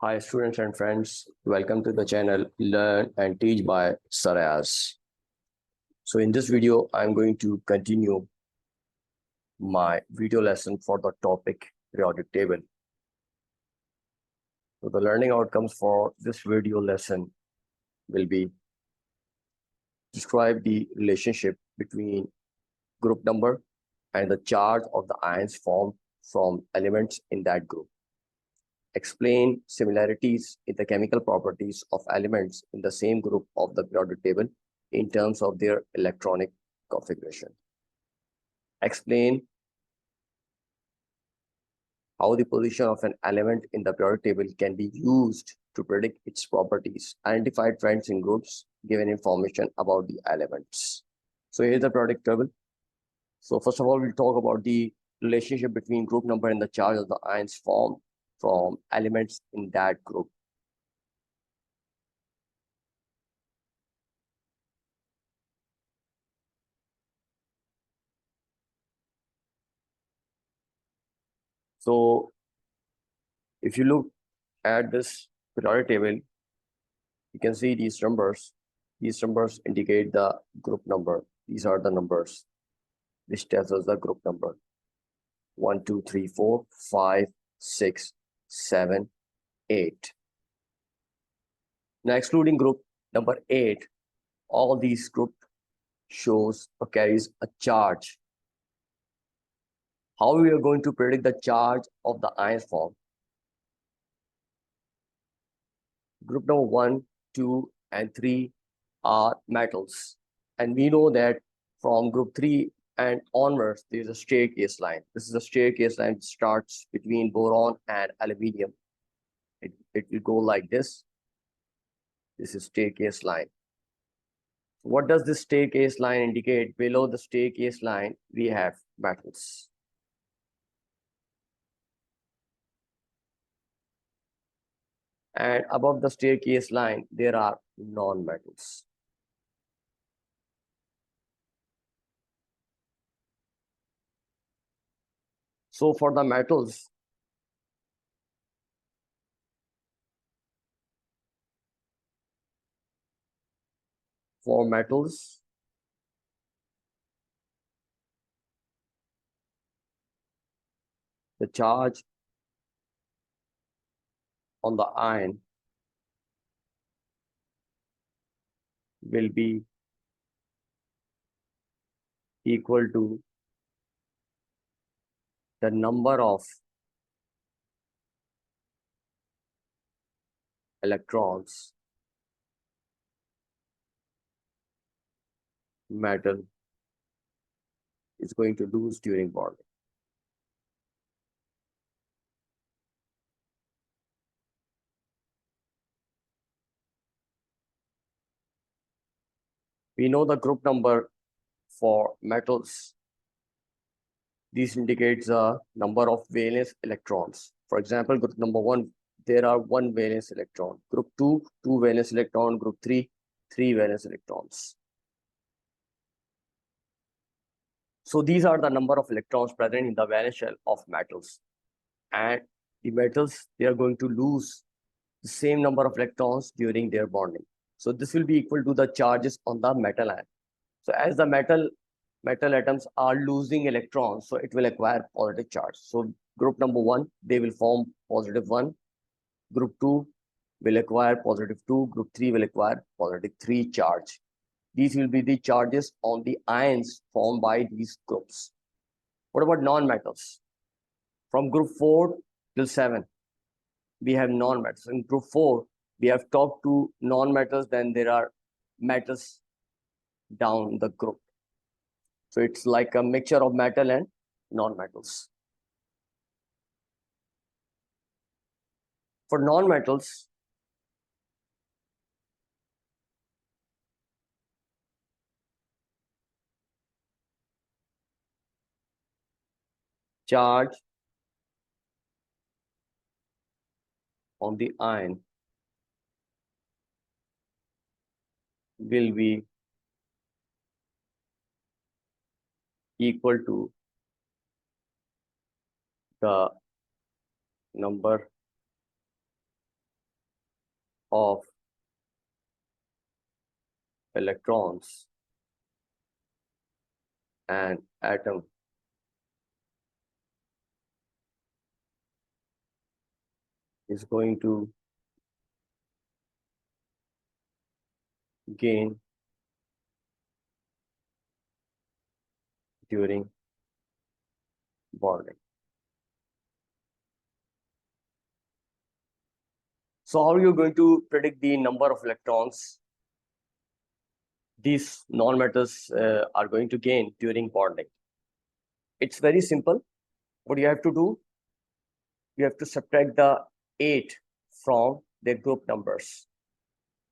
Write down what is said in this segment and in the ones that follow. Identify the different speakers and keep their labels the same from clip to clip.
Speaker 1: Hi students and friends, welcome to the channel Learn and Teach by Sir Ayaz. So in this video, I'm going to continue my video lesson for the topic periodic table. So the learning outcomes for this video lesson will be describe the relationship between group number and the charge of the ions formed from elements in that group. Explain similarities in the chemical properties of elements in the same group of the periodic table in terms of their electronic configuration. Explain how the position of an element in the periodic table can be used to predict its properties. Identify trends in groups, given information about the elements. So here's the periodic table. So first of all, we'll talk about the relationship between group number and the charge of the ions formed from elements in that group. So if you look at this periodic table, you can see these numbers. These numbers indicate the group number. These are the numbers. This tells us the group number. 1, 2, 3, 4, 5, 6, 7, 8. Now excluding group number 8, all these group shows or carries a charge. How we are going to predict the charge of the ion form? Group number 1, 2, and 3 are metals. And we know that from group 3 and onwards, there is a staircase line. This is a staircase line that starts between boron and aluminium. It will go like this. This is staircase line. What does this staircase line indicate? Below the staircase line, we have metals. And above the staircase line, there are non-metals. So for the metals, the charge on the ion will be equal to the number of electrons metal is going to lose during bonding. We know the group number for metals. This indicates the number of valence electrons. For example, group number 1, there are 1 valence electron. Group 2, 2 valence electron. Group 3, 3 valence electrons. So these are the number of electrons present in the valence shell of metals. And the metals, they are going to lose the same number of electrons during their bonding. So this will be equal to the charges on the metal ion. So as the metal atoms are losing electrons, so it will acquire positive charge. So group number 1, they will form positive 1. Group 2 will acquire positive 2. Group 3 will acquire positive 3 charge. These will be the charges on the ions formed by these groups. What about non-metals? From group 4 till 7, we have non-metals. In group 4, we have talked to non-metals, then there are metals down the group. So it's like a mixture of metal and non-metals. For non-metals, charge on the ion will be equal to the number of electrons and atom is going to gain during bonding. So how are you going to predict the number of electrons these non-metals are going to gain during bonding? It's very simple. What you have to do, you have to subtract the 8 from their group numbers.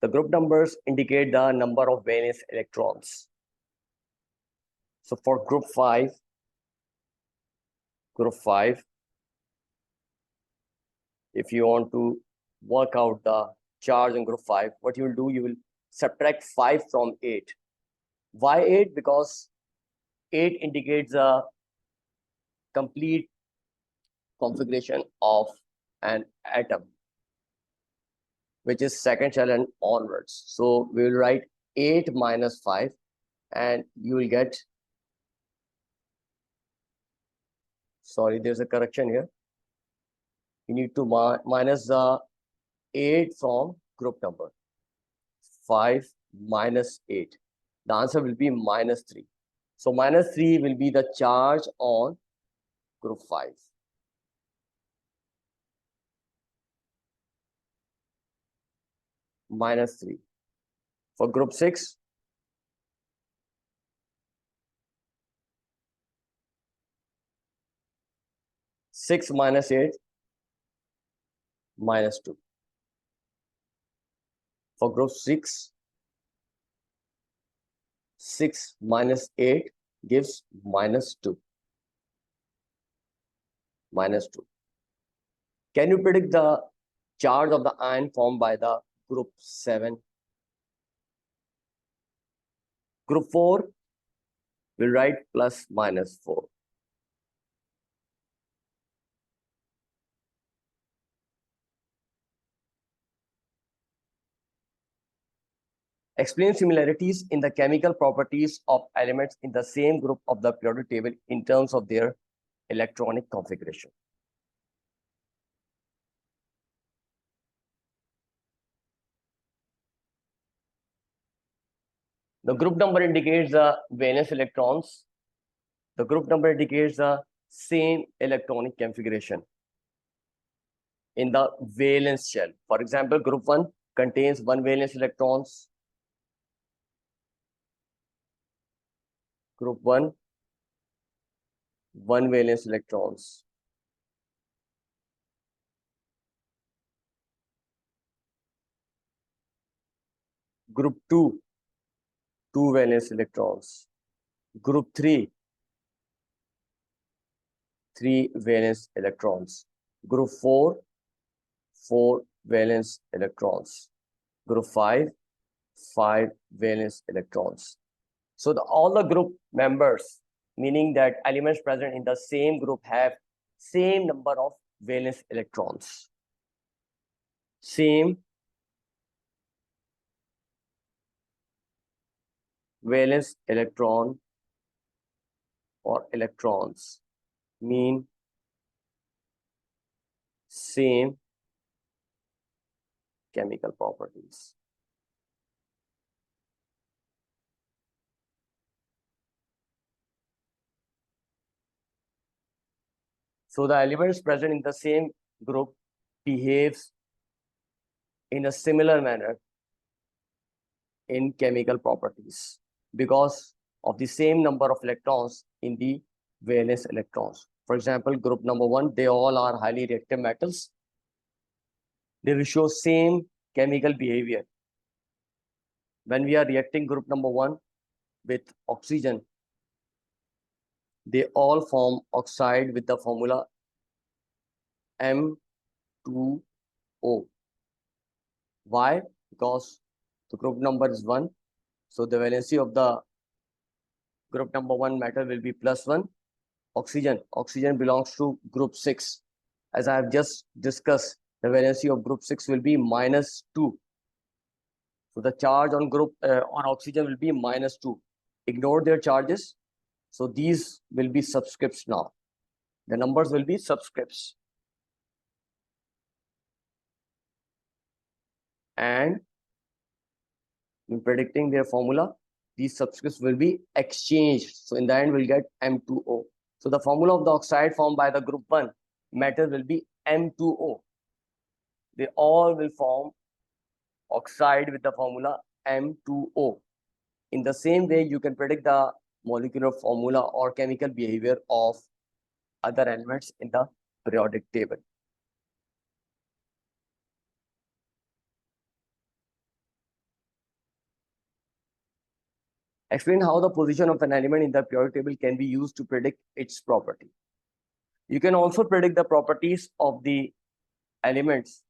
Speaker 1: The group numbers indicate the number of valence electrons. So for group 5, if you want to work out the charge in group 5, what you will do, you will subtract 5 from 8. Why 8? Because 8 indicates a complete configuration of an atom, which is second shell and onwards. So we will write 8 minus 5, and you will get, sorry, there's a correction here. You need to minus the 8 from group number. 5 minus 8. The answer will be minus 3. So minus 3 will be the charge on group 5. Minus 3. For group 6, six minus 8, minus 2. For group 6, 6 minus 8 gives minus 2. Minus 2. Can you predict the charge of the ion formed by the group 7? Group 4 will write plus minus 4. Explain similarities in the chemical properties of elements in the same group of the periodic table in terms of their electronic configuration. The group number indicates the valence electrons. The group number indicates the same electronic configuration in the valence shell. For example, group 1 contains 1 valence electrons. Group 1, 1 valence electrons. Group 2, 2 valence electrons. Group 3, 3 valence electrons. Group 4, 4 valence electrons. Group 5, 5 valence electrons. So all the group members, meaning that elements present in the same group, have same number of valence electrons. Same valence electron or electrons mean same chemical properties. So the elements present in the same group behaves in a similar manner in chemical properties because of the same number of electrons in the valence electrons. For example, group number 1, they all are highly reactive metals. They will show same chemical behavior. When we are reacting group number 1 with oxygen, they all form oxide with the formula M2O. Why? Because the group number is 1. So the valency of the group number 1 metal will be +1. Oxygen belongs to group 6. As I have just discussed, the valency of group 6 will be -2. So the charge on group on oxygen will be -2. Ignore their charges. So these will be subscripts now. The numbers will be subscripts. And in predicting their formula, these subscripts will be exchanged. So in the end, we'll get M2O. So the formula of the oxide formed by the group 1 metal will be M2O. They all will form oxide with the formula M2O. In the same way, you can predict the molecular formula or chemical behavior of other elements in the periodic table. Explain how the position of an element in the periodic table can be used to predict its property. You can also predict the properties of the elements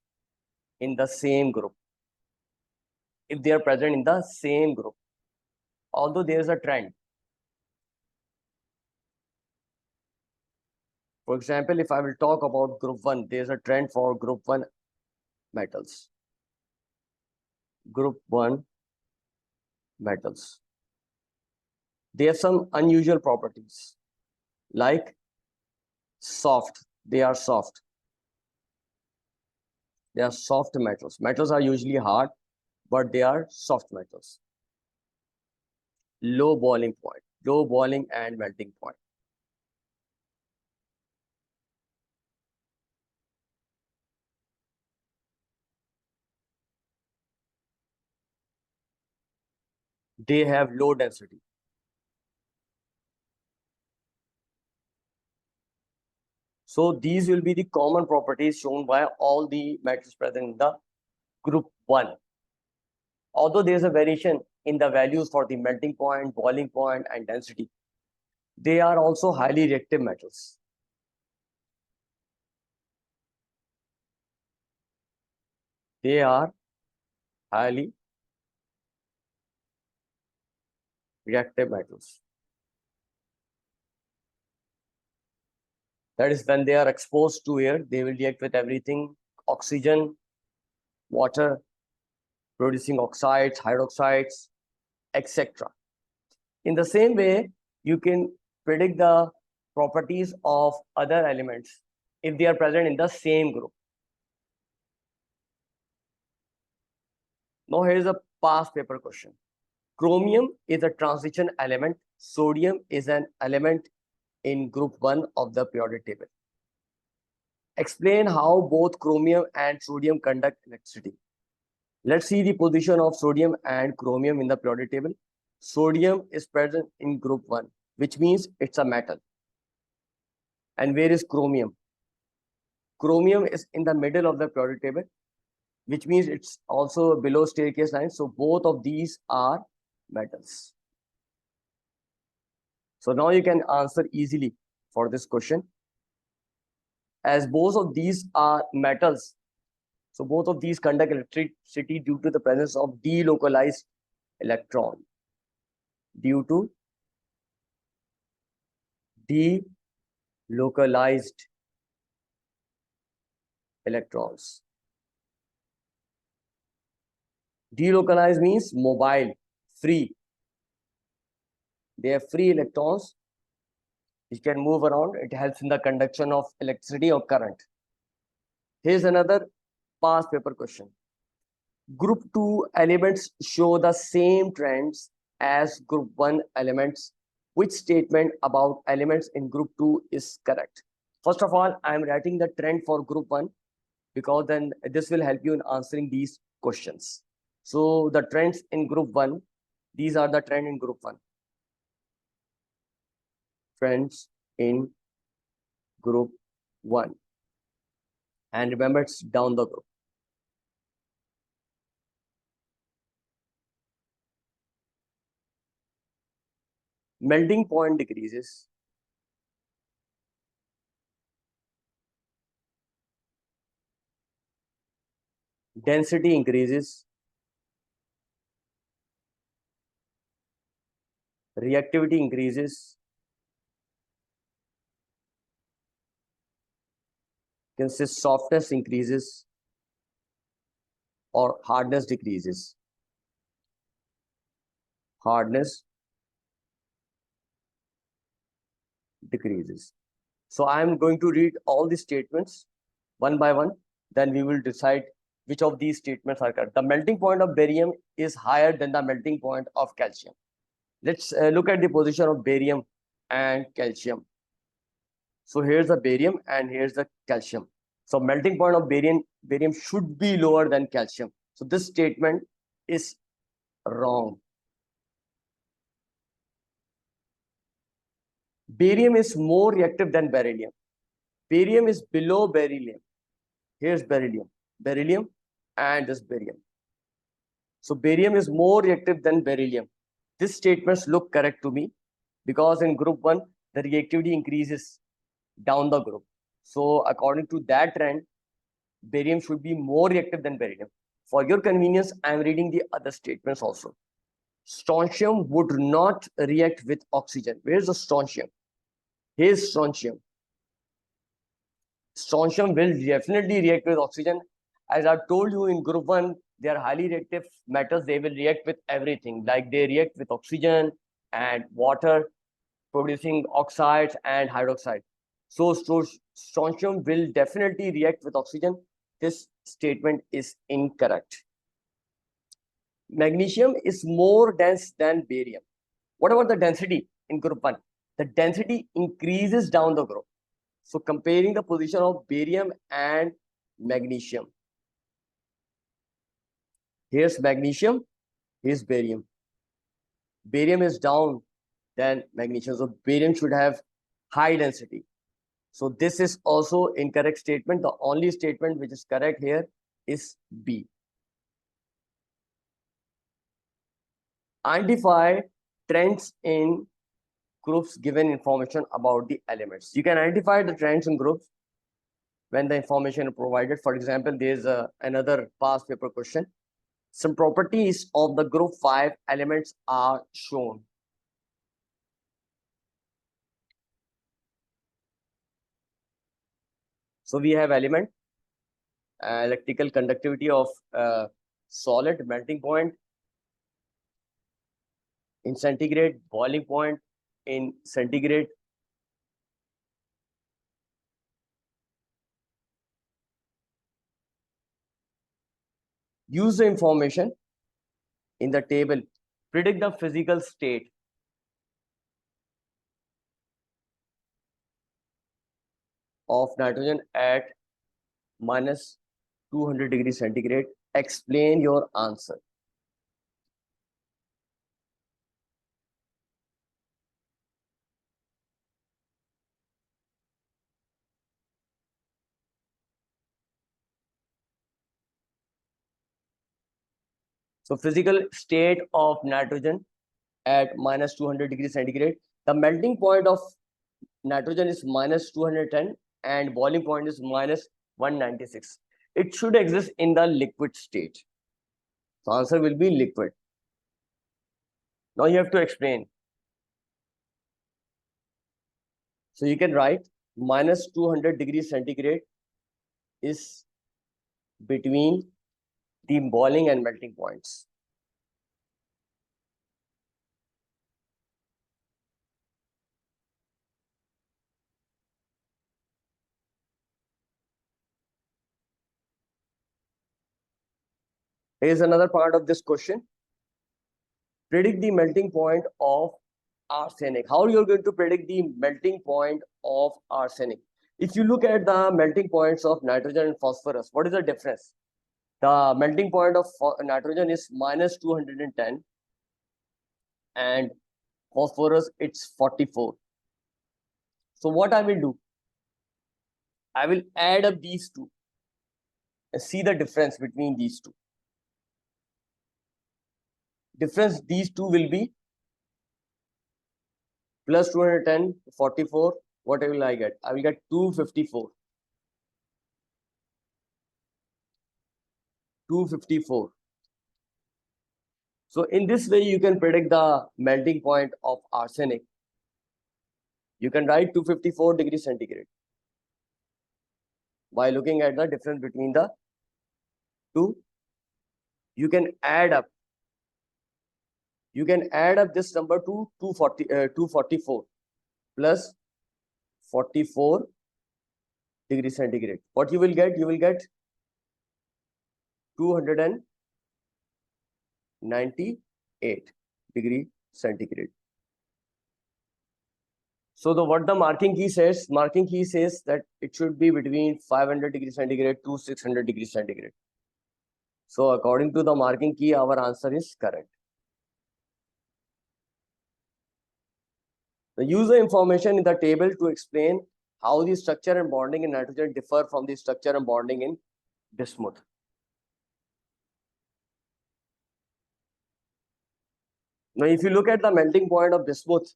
Speaker 1: in the same group if they are present in the same group. Although there is a trend. For example, if I will talk about group 1, there is a trend for group 1 metals. Group 1 metals. They have some unusual properties like soft. They are soft. They are soft metals. Metals are usually hard, but they are soft metals. Low boiling point, low boiling and melting point. They have low density. So these will be the common properties shown by all the metals present in the group 1. Although there is a variation in the values for the melting point, boiling point, and density, they are also highly reactive metals. They are highly reactive metals. That is, when they are exposed to air, they will react with everything: oxygen, water, producing oxides, hydroxides, etc. In the same way, you can predict the properties of other elements if they are present in the same group. Now here is a past paper question. Chromium is a transition element. Sodium is an element in group 1 of the periodic table. Explain how both chromium and sodium conduct electricity. Let's see the position of sodium and chromium in the periodic table. Sodium is present in group 1, which means it's a metal. And where is chromium? Chromium is in the middle of the periodic table, which means it's also below staircase line. So both of these are metals. So now you can answer easily for this question. As both of these are metals, so both of these conduct electricity due to the presence of delocalized electron. Due to delocalized electrons. Delocalized means mobile, free. They have free electrons which can move around. It helps in the conduction of electricity or current. Here's another past paper question. Group 2 elements show the same trends as group 1 elements. Which statement about elements in group 2 is correct? First of all, I am writing the trend for group 1 because then this will help you in answering these questions. So the trends in group 1, these are the trend in group 1. Trends in group 1. And remember, it's down the group. Melting point decreases. Density increases. Reactivity increases. You can say softness increases or hardness decreases. hardness decreases. So I am going to read all the statements one by one. Then we will decide which of these statements are correct. The melting point of barium is higher than the melting point of calcium. Let's look at the position of barium and calcium. So here's the barium and here's the calcium. So melting point of barium should be lower than calcium. So this statement is wrong. Barium is more reactive than beryllium. Barium is below beryllium. Here's beryllium and this barium. So barium is more reactive than beryllium. These statements look correct to me because in group 1, the reactivity increases down the group. So according to that trend, barium should be more reactive than beryllium. For your convenience, I am reading the other statements also. Strontium would not react with oxygen. Where's the strontium? Here's strontium. Strontium will definitely react with oxygen. As I told you in group 1, they are highly reactive metals. They will react with everything. Like they react with oxygen and water, producing oxides and hydroxide. So strontium will definitely react with oxygen. This statement is incorrect. Magnesium is more dense than barium. What about the density in group 1? The density increases down the group. So comparing the position of barium and magnesium. Here's magnesium, here's barium. Barium is down than magnesium. So barium should have high density. So this is also incorrect statement. The only statement which is correct here is B. Identify trends in groups given information about the elements. You can identify the trends in groups when the information is provided. For example, there's another past paper question. Some properties of the group 5 elements are shown. So we have element, electrical conductivity of solid, melting point in centigrade, boiling point in centigrade. Use the information in the table. Predict the physical state of nitrogen at minus 200 degrees centigrade. Explain your answer. So physical state of nitrogen at minus 200 degrees centigrade. The melting point of nitrogen is minus 210 and boiling point is minus 196. It should exist in the liquid state. So answer will be liquid. Now you have to explain. So you can write minus 200 degrees centigrade is between the boiling and melting points. Here is another part of this question. Predict the melting point of arsenic. How you're going to predict the melting point of arsenic? If you look at the melting points of nitrogen and phosphorus, what is the difference? The melting point of nitrogen is minus 210 and phosphorus it's 44. So what I will do? I will add up these two and see the difference between these two. Difference these two will be plus 210, 44. What will I get? I will get 254. 254. So in this way, you can predict the melting point of arsenic. You can write 254 degrees centigrade by looking at the difference between the two. You can add up You can add up this number to 244 plus 44 degrees centigrade. What you will get? You will get 298 degree centigrade. So what the marking key says that it should be between 500 degrees centigrade to 600 degrees centigrade. So according to the marking key, our answer is correct. Use the information in the table to explain how the structure and bonding in nitrogen differ from the structure and bonding in bismuth. Now, if you look at the melting point of bismuth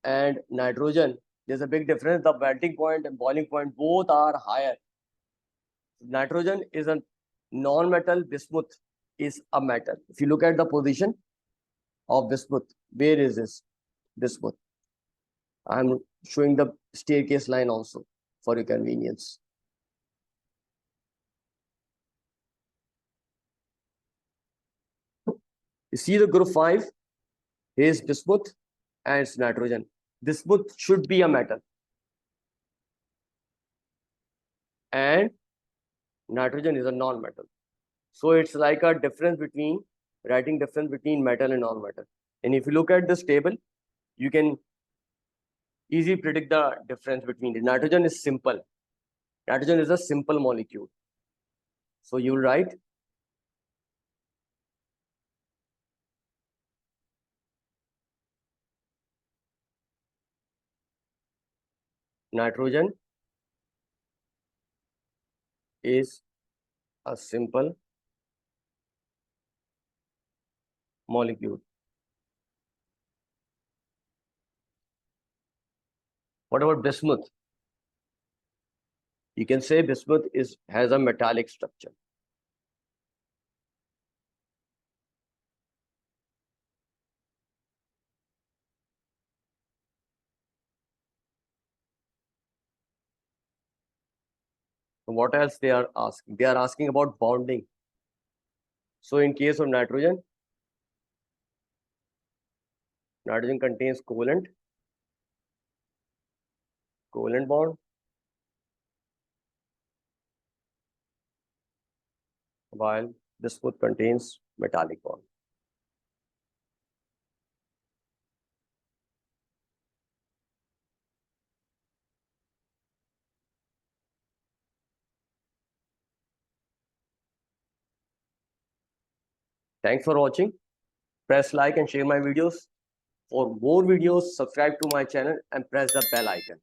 Speaker 1: and nitrogen, there's a big difference. The melting point and boiling point both are higher. Nitrogen is a non-metal, bismuth is a metal. If you look at the position of bismuth, where is this bismuth? I'm showing the staircase line also for your convenience. You see the group 5, here is bismuth and it's nitrogen. Bismuth should be a metal and nitrogen is a non-metal. So it's like a difference between, writing difference between metal and non-metal. And if you look at this table, you can easily predict the difference between it. Nitrogen is simple. Nitrogen is a simple molecule. So you will write nitrogen is a simple molecule. What about bismuth? You can say bismuth has a metallic structure. What else they are asking? They are asking about bonding. So in case of nitrogen, nitrogen contains covalent bond, while bismuth contains metallic bond. Thanks for watching. Press like and share my videos. For more videos, subscribe to my channel and press the bell icon.